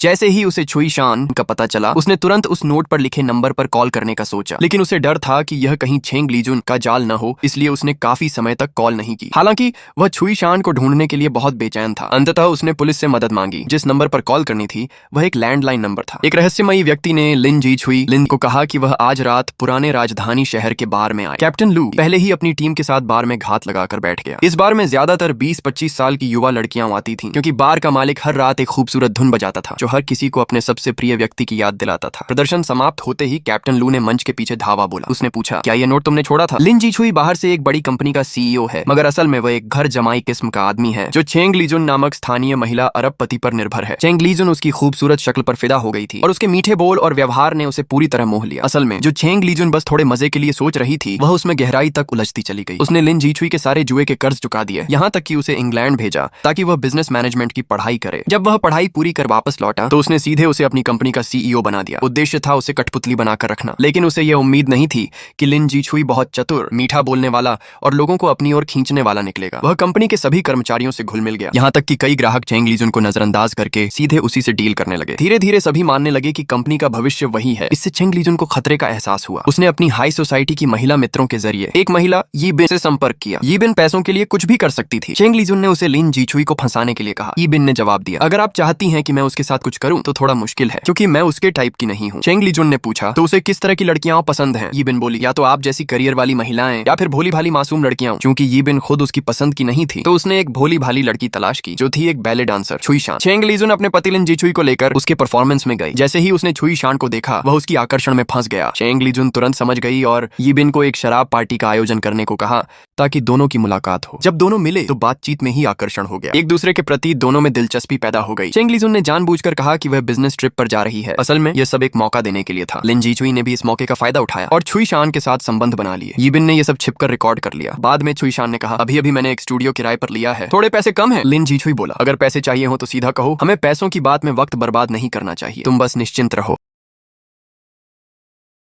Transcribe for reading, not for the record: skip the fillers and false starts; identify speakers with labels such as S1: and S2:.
S1: जैसे ही उसे छुई शान का पता चला, उसने तुरंत उस नोट पर लिखे नंबर पर कॉल करने का सोचा, लेकिन उसे डर था कि यह कहीं चेंग लीजुन का जाल न हो, इसलिए उसने काफी समय तक कॉल नहीं की। हालांकि वह छुई शान को ढूंढने के लिए बहुत बेचैन था। अंततः उसने पुलिस से मदद मांगी। जिस नंबर पर कॉल करनी थी वह एक लैंडलाइन नंबर था। एक रहस्यमयी व्यक्ति ने लिन जी छुई लिन को कहा कि वह आज रात पुराने राजधानी शहर के बार में आए। कैप्टन लू पहले ही अपनी टीम के साथ बार में घात लगाकर बैठ गया। इस बार में ज्यादातर 20-25 साल की युवा लड़कियां आती थीं, क्योंकि बार का मालिक हर रात एक खूबसूरत धुन बजाता था जो हर किसी को अपने सबसे प्रिय व्यक्ति की याद दिलाता था। प्रदर्शन समाप्त होते ही कैप्टन लू ने मंच के पीछे धावा बोला। उसने पूछा, क्या यह नोट तुमने छोड़ा था? लिन जी छुई बाहर से एक बड़ी कंपनी का सीईओ है, मगर असल में वह एक घर जमाई किस्म का आदमी है जो चेंग लीजुन नामक स्थानीय महिला अरबपति पर निर्भर है। चेंग लीजुन उसकी खूबसूरत शक्ल पर फिदा हो गई थी और उसके मीठे बोल और व्यवहार ने उसे पूरी तरह मोह लिया। असल में जो चेंग लीजुन बस थोड़े मजे के लिए सोच रही थी, वह उसमें गहराई तक उलझती चली गई। उसने लिन जी छुई के सारे जुए के कर्ज चुका दिए, यहाँ तक कि उसे इंग्लैंड भेजा ताकि वह बिजनेस मैनेजमेंट की पढ़ाई करे। जब वह पढ़ाई पूरी कर वापस लौटा तो उसने सीधे उसे अपनी कंपनी का सीईओ बना दिया। उद्देश्य था उसे कठपुतली बनाकर रखना, लेकिन उसे यह उम्मीद नहीं थी कि लिन जी छुई बहुत चतुर, मीठा बोलने वाला और लोगों को अपनी ओर खींचने वाला निकलेगा। वह कंपनी के सभी कर्मचारियों से घुल मिल गया, यहाँ तक कि कई ग्राहक चेंग लीजुन को नजरअंदाज करके सीधे उसी से डील करने लगे। धीरे धीरे सभी मानने लगे कि कंपनी का भविष्य वही है। इससे चेंग लीजुन को खतरे का एहसास हुआ। उसने अपनी हाई सोसाइटी की महिला मित्रों के जरिए एक महिला यी बिन से संपर्क किया। यी बिन पैसों के लिए कुछ भी कर सकती थी। चेंग लीजुन ने उसे लिन जी छुई को फंसाने के लिए कहा। यी बिन ने जवाब दिया, अगर आप चाहती हैं कि मैं उसके साथ कुछ करूं तो थोड़ा मुश्किल है, क्योंकि मैं उसके टाइप की नहीं हूं। चेंग लीजुन ने पूछा, तो उसे किस तरह की लड़कियां पसंद हैं? यी बिन बोली, या तो आप जैसी करियर वाली महिलाएं या फिर भोली भाली मासूम लड़कियां। क्योंकि यी बिन खुद उसकी पसंद की नहीं थी तो उसने एक भोली भाली लड़की तलाश की जो थी एक बैले डांसर छुई शान। चेंग लीजुन अपने पति लिन जी छुई को लेकर उसके परफॉर्मेंस में गई। जैसे ही उसने छुई शान को देखा वह उसकी आकर्षण में फंस गया। चेंग लीजुन तुरंत समझ गई और यी बिन को एक शराब पार्टी का आयोजन करने को कहा ताकि दोनों की मुलाकात हो। जब दोनों मिले तो बातचीत में ही आकर्षण हो गया। एक दूसरे के प्रति दोनों में दिलचस्पी पैदा हो गई। चेंग लीजुन ने जानबूझकर कहा कि वह बिजनेस ट्रिप पर जा रही है। असल में यह सब एक मौका देने के लिए था। लिन जी छुई ने भी इस मौके का फायदा उठाया और छुई शान के साथ संबंध बना लिए। यी बिन ने यह सब छिपकर रिकॉर्ड कर लिया। बाद में छुई शान ने कहा, अभी अभी मैंने एक स्टूडियो किराए पर लिया है, थोड़े पैसे कम है। लिन जी छुई बोला, अगर पैसे चाहिए हो तो सीधा कहो, हमें पैसों की बात में वक्त बर्बाद नहीं करना चाहिए, तुम बस निश्चिंत रहो।